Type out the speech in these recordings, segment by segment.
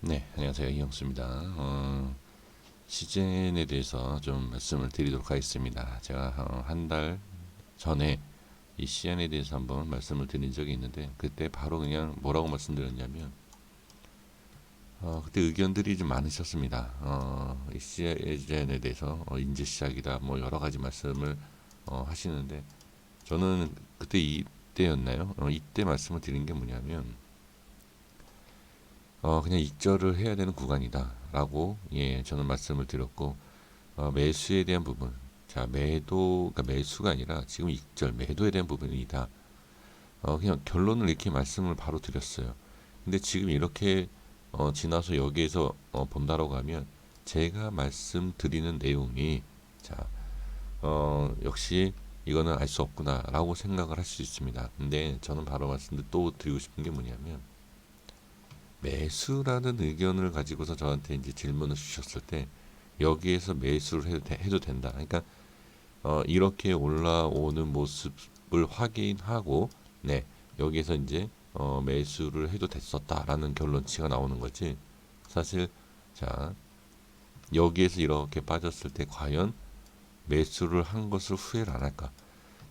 네, 안녕하세요. 이영수입니다. 시젠에 대해서 좀 말씀을 드리도록 하겠습니다. 제가 한 달 전에 이 시젠에 대해서 한번 말씀을 드린 적이 있는데 그때 바로 그냥 뭐라고 말씀드렸냐면 그때 의견들이 좀 많으셨습니다. 이 시젠에 대해서 이제 시작이다 뭐 여러 가지 말씀을 하시는데 저는 그때 이때였나요? 이때 말씀을 드린 게 뭐냐면 그냥 익절을 해야 되는 구간이다라고 저는 말씀을 드렸고 매수에 대한 부분 자 매도 그러니까 매수가 아니라 지금 익절 매도에 대한 부분이다. 그냥 결론을 이렇게 말씀을 바로 드렸어요. 근데 지금 이렇게 지나서 여기에서 본다라고 하면 제가 말씀드리는 내용이 자 역시 이거는 알 수 없구나라고 생각을 할 수 있습니다. 근데 저는 바로 말씀을 또 드리고 싶은 게 뭐냐면 매수라는 의견을 가지고서 저한테 이제 질문을 주셨을 때 여기에서 매수를 해도 된다. 그러니까 이렇게 올라오는 모습을 확인하고 네 여기에서 이제 매수를 해도 됐었다라는 결론치가 나오는 거지. 사실 자 여기에서 이렇게 빠졌을 때 과연 매수를 한 것을 후회를 안 할까?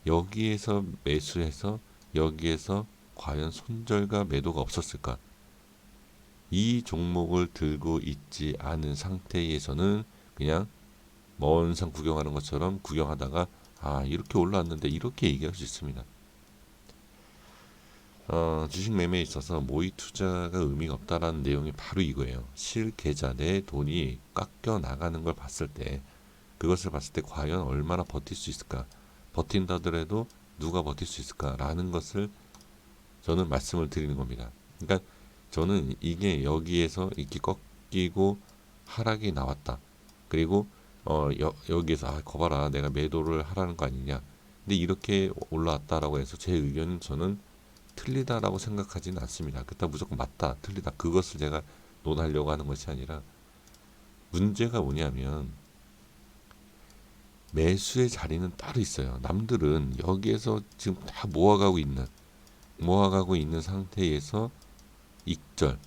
여기에서 매수해서 여기에서 과연 손절과 매도가 없었을까? 이 종목을 들고 있지 않은 상태에서는 그냥 먼 산 구경하는 것처럼 구경하다가 아 이렇게 올라왔는데 이렇게 얘기할 수 있습니다. 주식 매매에 있어서 모의 투자가 의미가 없다라는 내용이 바로 이거예요. 실계좌 내 돈이 깎여 나가는 걸 봤을 때 그것을 봤을 때 과연 얼마나 버틸 수 있을까? 버틴다 하더라도 누가 버틸 수 있을까라는 것을 저는 말씀을 드리는 겁니다. 그러니까 저는 이게 여기에서 이렇게 꺾이고 하락이 나왔다. 그리고 여기에서 거봐라 내가 매도를 하라는 거 아니냐. 근데 이렇게 올라왔다라고 해서 제 의견은 저는 틀리다라고 생각하지는 않습니다. 그렇다 무조건 맞다, 틀리다 그것을 제가 논하려고 하는 것이 아니라 문제가 뭐냐면 매수의 자리는 따로 있어요. 남들은 여기에서 지금 다 모아가고 있는 상태에서 익절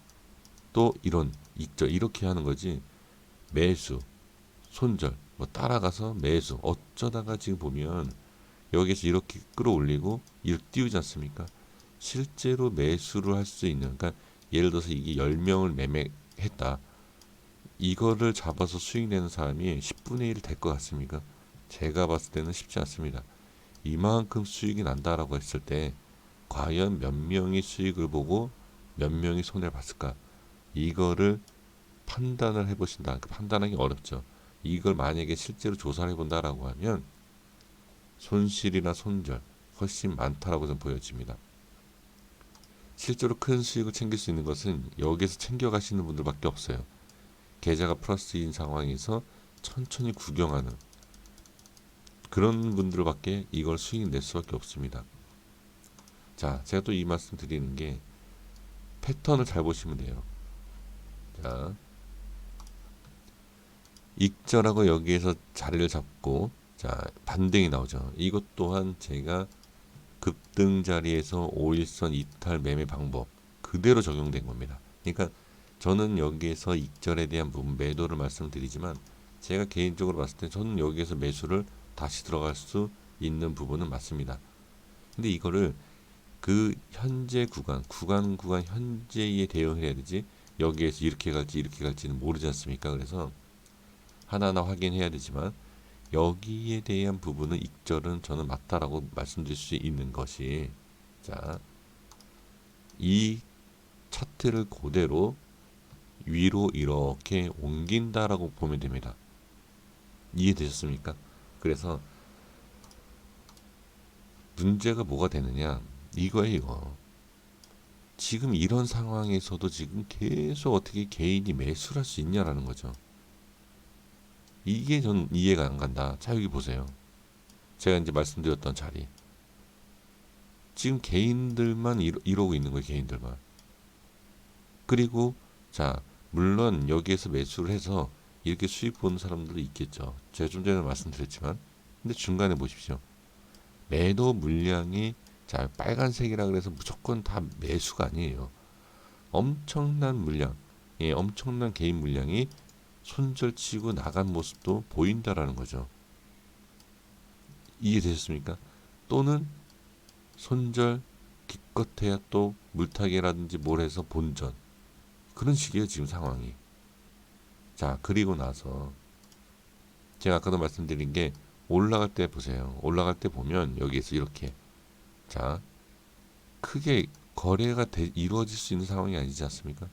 또 이런 익절 이렇게 하는 거지 매수 손절 뭐 따라가서 매수 어쩌다가 지금 보면 여기서 이렇게 끌어올리고 이렇게 띄우지 않습니까? 실제로 매수를 할 수 있는 그러니까 예를 들어서 이게 10명을 매매했다. 이거를 잡아서 수익 내는 사람이 10분의 1 될 것 같습니까? 제가 봤을 때는 쉽지 않습니다. 이만큼 수익이 난다라고 했을 때 과연 몇 명이 수익을 보고 몇 명이 손해를 봤을까? 이거를 판단을 해보신다. 판단하기 어렵죠. 이걸 만약에 실제로 조사를 해본다라고 하면 손실이나 손절 훨씬 많다라고 좀 보여집니다. 실제로 큰 수익을 챙길 수 있는 것은 여기에서 챙겨가시는 분들밖에 없어요. 계좌가 플러스인 상황에서 천천히 구경하는 그런 분들밖에 이걸 수익 낼 수밖에 없습니다. 자, 제가 또 이 말씀 드리는 게 패턴을 잘 보시면 돼요. 자, 익절하고 여기에서 자리를 잡고 자 반등이 나오죠. 이것 또한 제가 급등 자리에서 5일선 이탈 매매 방법 그대로 적용된 겁니다. 그러니까 저는 여기에서 익절에 대한 부분 매도를 말씀드리지만 제가 개인적으로 봤을 때 저는 여기에서 매수를 다시 들어갈 수 있는 부분은 맞습니다. 근데 이거를 그 현재 구간 현재에 대응해야 되지 여기에서 이렇게 갈지는 모르지 않습니까? 그래서 하나하나 확인해야 되지만 여기에 대한 부분은 익절은 저는 맞다라고 말씀드릴 수 있는 것이 자, 이 차트를 그대로 위로 이렇게 옮긴다라고 보면 됩니다. 이해되셨습니까? 그래서 문제가 뭐가 되느냐 이거예요. 이거. 지금 이런 상황에서도 지금 계속 어떻게 개인이 매수를 할 수 있냐라는 거죠. 이게 전 이해가 안 간다. 자 여기 보세요. 제가 이제 말씀드렸던 자리. 지금 개인들만 이러고 있는 거예요. 개인들만. 그리고 자 물론 여기에서 매수를 해서 이렇게 수익 보는 사람들도 있겠죠. 제가 좀 전에 말씀드렸지만 근데 중간에 보십시오. 매도 물량이 자 빨간색이라 그래서 무조건 다 매수가 아니에요. 엄청난 물량. 예, 엄청난 개인 물량이 손절치고 나간 모습도 보인다라는 거죠. 이해되셨습니까? 또는 손절 기껏해야 또 물타기라든지 뭘 해서 본전, 그런 식이에요 지금 상황이. 자, 그리고 나서 제가 아까도 말씀드린 게 올라갈 때 보세요. 올라갈 때 보면 여기에서 이렇게, 자, 크게 거래가 이루어질 수 있는 상황이 아니지 않습니까?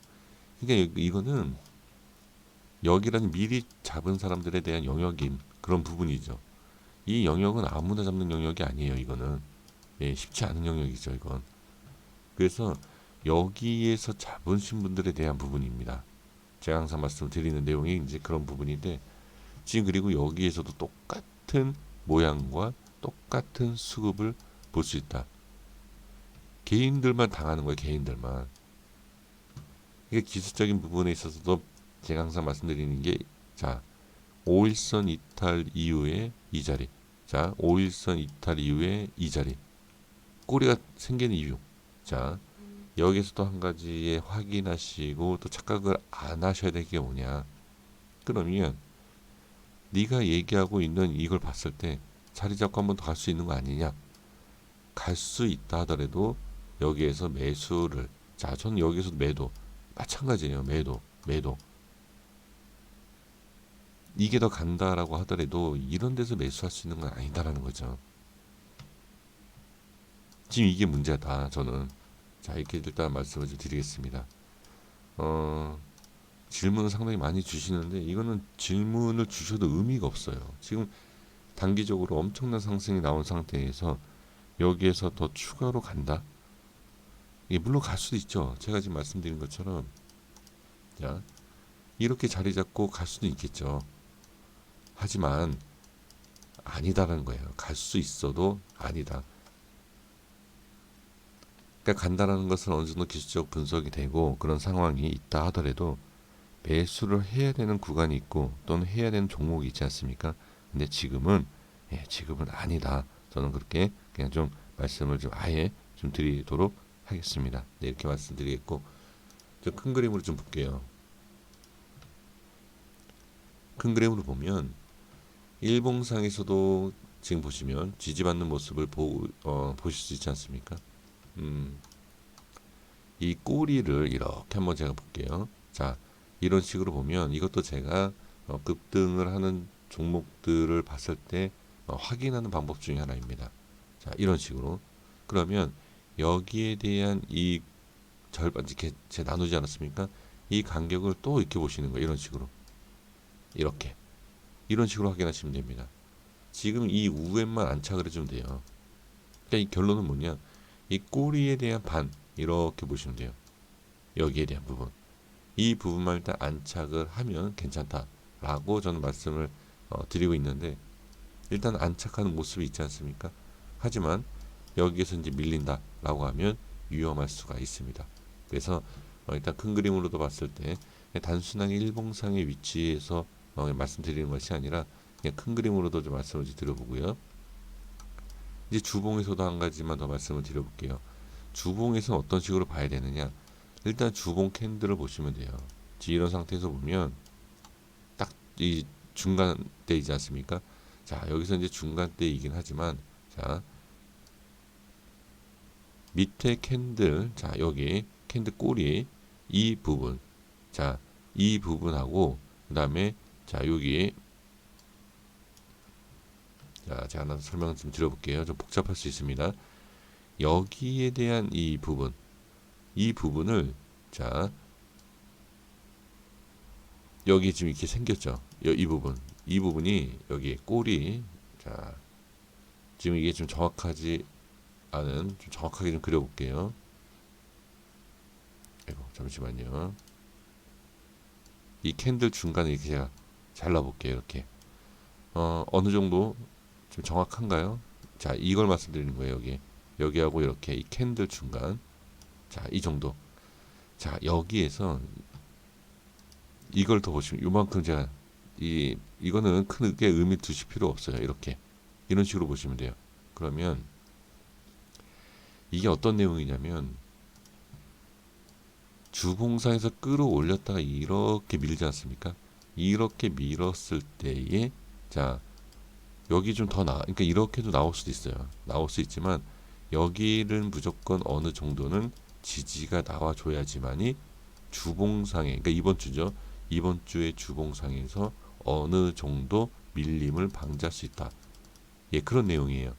그러니까 이거는 여기라는 미리 잡은 사람들에 대한 영역인 그런 부분이죠. 이 영역은 아무나 잡는 영역이 아니에요. 이거는, 예, 쉽지 않은 영역이죠. 이건. 그래서 여기에서 잡으신 분들에 대한 부분입니다. 제가 항상 말씀드리는 내용이 이제 그런 부분인데, 지금 그리고 여기에서도 똑같은 모양과 똑같은 수급을 볼 수 있다. 개인들만 당하는 거예요. 개인들만. 이게 기술적인 부분에 있어서도 제가 항상 말씀드리는 게, 자, 5일선 이탈 이후에 이 자리, 자, 5일선 이탈 이후에 이 자리, 꼬리가 생기는 이유. 자, 여기서 또 한 가지에 확인하시고 또 착각을 안 하셔야 될 게 뭐냐. 그러면 네가 얘기하고 있는 이걸 봤을 때 자리 잡고 한 번 더 갈 수 있는 거 아니냐. 갈 수 있다 하더라도 여기에서 매수를, 자, 저는 여기서 매도 마찬가지예요. 매도 이게 더 간다라고 하더라도 이런 데서 매수할 수 있는 건 아니다라는 거죠. 지금 이게 문제다. 저는. 자, 이렇게 일단 말씀을 좀 드리겠습니다. 질문을 상당히 많이 주시는데 이거는 질문을 주셔도 의미가 없어요. 지금 단기적으로 엄청난 상승이 나온 상태에서 여기에서 더 추가로 간다? 예, 물론 갈 수도 있죠. 제가 지금 말씀드린 것처럼, 자, 이렇게 자리 잡고 갈 수도 있겠죠. 하지만 아니다라는 거예요. 갈 수 있어도 아니다. 그러니까 간다라는 것은 어느 정도 기술적 분석이 되고 그런 상황이 있다 하더라도 매수를 해야 되는 구간이 있고 또는 해야 되는 종목이 있지 않습니까? 근데 지금은, 예, 지금은 아니다. 저는 그렇게 그냥 좀 말씀을 좀 아예 좀 드리도록 하겠습니다. 네, 이렇게 말씀드리겠고, 좀 큰 그림으로 좀 볼게요. 큰 그림으로 보면 일봉상에서도 지금 보시면 지지받는 모습을 보실 수 있지 않습니까? 이 꼬리를 이렇게 한번 제가 볼게요. 자, 이런 식으로 보면 이것도 제가 급등을 하는 종목들을 봤을 때 확인하는 방법 중에 하나입니다. 자, 이런 식으로. 그러면 여기에 대한 이 절반, 이렇게 제가 나누지 않았습니까? 이 간격을 또 이렇게 보시는 거예요. 이런 식으로. 이렇게. 이런 식으로 확인하시면 됩니다. 지금 이 우에만 안착을 해주면 돼요. 그러니까 이 결론은 뭐냐? 이 꼬리에 대한 반, 이렇게 보시면 돼요. 여기에 대한 부분. 이 부분만 일단 안착을 하면 괜찮다라고 저는 말씀을 드리고 있는데, 일단 안착하는 모습이 있지 않습니까? 하지만 여기에서 이제 밀린다라고 하면 위험할 수가 있습니다. 그래서 일단 큰 그림으로도 봤을 때 단순하게 일봉상의 위치에서 말씀드리는 것이 아니라 그냥 큰 그림으로도 좀 말씀을 드려보고요. 이제 주봉에서도 한 가지만 더 말씀을 드려볼게요. 주봉에서는 어떤 식으로 봐야 되느냐? 일단 주봉 캔들을 보시면 돼요. 이런 상태에서 보면 딱 이 중간대이지 않습니까? 자, 여기서 이제 중간대이긴 하지만, 자, 밑에 캔들, 자, 여기 캔들 꼬리 이 부분, 자, 이 부분하고 그 다음에, 자, 여기, 자, 제가 하나 설명 좀 드려볼게요. 좀 복잡할 수 있습니다. 여기에 대한 이 부분, 이 부분을, 자, 여기 지금 이렇게 생겼죠. 이 부분, 이 부분이 여기 꼬리, 자, 지금 이게 좀 정확하지 않은, 좀 정확하게 좀 그려볼게요. 아이고, 잠시만요. 이 캔들 중간에 이렇게 제가 잘라볼게요. 이렇게. 어느 정도 좀 정확한가요? 자, 이걸 말씀드리는 거예요. 여기하고 이렇게 이 캔들 중간. 자, 이 정도. 자, 여기에서 이걸 더 보시면 요만큼 제가 이거는 크게 의미 두실 필요 없어요. 이렇게 이런 식으로 보시면 돼요. 그러면 이게 어떤 내용이냐면 주봉상에서 끌어올렸다가 이렇게 밀지 않습니까? 이렇게 밀었을 때에 자 여기 좀 더 그러니까 이렇게도 나올 수도 있어요. 나올 수 있지만 여기는 무조건 어느 정도는 지지가 나와줘야지만이 주봉상에 그러니까 이번 주죠. 이번 주의 주봉상에서 어느 정도 밀림을 방지할 수 있다. 예, 그런 내용이에요.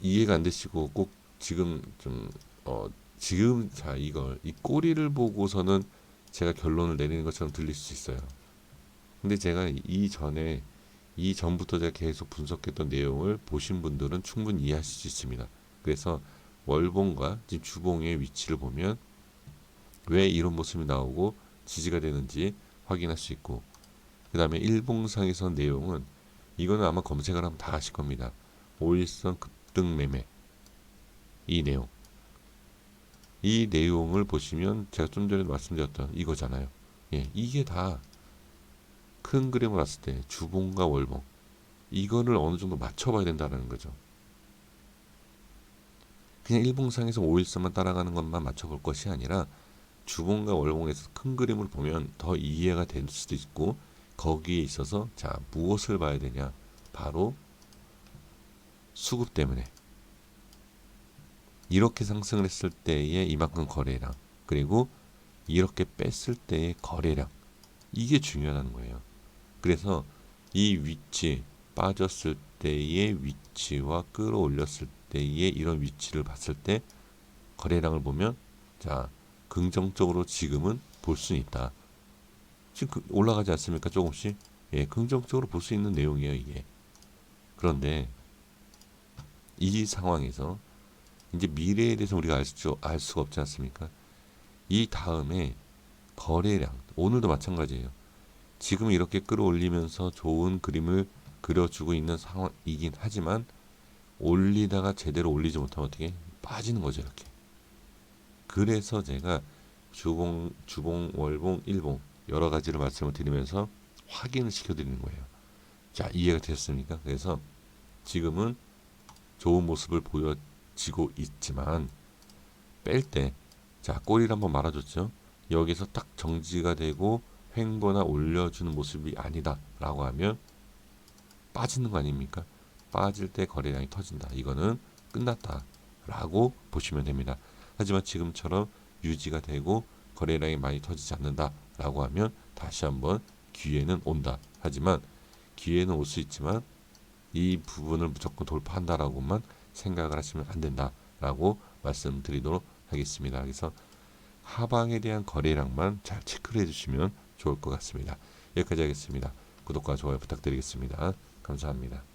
이해가 안 되시고 꼭 지금 좀 지금 자 이걸 이 꼬리를 보고서는 제가 결론을 내리는 것처럼 들릴 수 있어요. 근데 제가 이 전부터 제가 계속 분석했던 내용을 보신 분들은 충분히 이해하실 수 있습니다. 그래서 월봉과 지금 주봉의 위치를 보면 왜 이런 모습이 나오고 지지가 되는지 확인할 수 있고, 그 다음에 일봉상에서 내용은 이거는 아마 검색을 하면 다 아실 겁니다. 5일선 급등 매매 이 내용, 이 내용을 보시면 제가 좀 전에 말씀드렸던 이거잖아요. 예, 이게 다 큰 그림을 봤을 때 주봉과 월봉 이거를 어느 정도 맞춰봐야 된다는 거죠. 그냥 일봉상에서 5일선만 따라가는 것만 맞춰볼 것이 아니라 주봉과 월봉에서 큰 그림을 보면 더 이해가 될 수도 있고, 거기에 있어서 자 무엇을 봐야 되냐, 바로 수급 때문에 이렇게 상승을 했을 때의 이만큼 거래량, 그리고 이렇게 뺐을 때의 거래량, 이게 중요하다는 거예요. 그래서 이 위치, 빠졌을 때의 위치와 끌어올렸을 때의 이런 위치를 봤을 때 거래량을 보면 자 긍정적으로 지금은 볼 수 있다. 지금 올라가지 않습니까? 조금씩. 예, 긍정적으로 볼 수 있는 내용이에요, 이게. 그런데 이 상황에서 이제 미래에 대해서 우리가 알 수가 없지 않습니까? 이 다음에 거래량, 오늘도 마찬가지예요. 지금 이렇게 끌어올리면서 좋은 그림을 그려주고 있는 상황이긴 하지만 올리다가 제대로 올리지 못하면 어떻게 빠지는 거죠, 이렇게. 그래서 제가 주봉, 월봉, 일봉 여러 가지를 말씀을 드리면서 확인을 시켜드리는 거예요. 자, 이해가 되셨습니까? 그래서 지금은 좋은 모습을 보여지고 있지만 뺄 때, 자, 꼬리를 한번 말아줬죠. 여기서 딱 정지가 되고 횡보나 올려주는 모습이 아니다라고 하면 빠지는 거 아닙니까? 빠질 때 거래량이 터진다. 이거는 끝났다라고 보시면 됩니다. 하지만 지금처럼 유지가 되고 거래량이 많이 터지지 않는다라고 하면 다시 한번 기회는 온다. 하지만 기회는 올 수 있지만 이 부분을 무조건 돌파한다라고만 생각을 하시면 안 된다라고 말씀드리도록 하겠습니다. 그래서 하방에 대한 거래량만 잘 체크를 해주시면 좋을 것 같습니다. 여기까지 하겠습니다. 구독과 좋아요 부탁드리겠습니다. 감사합니다.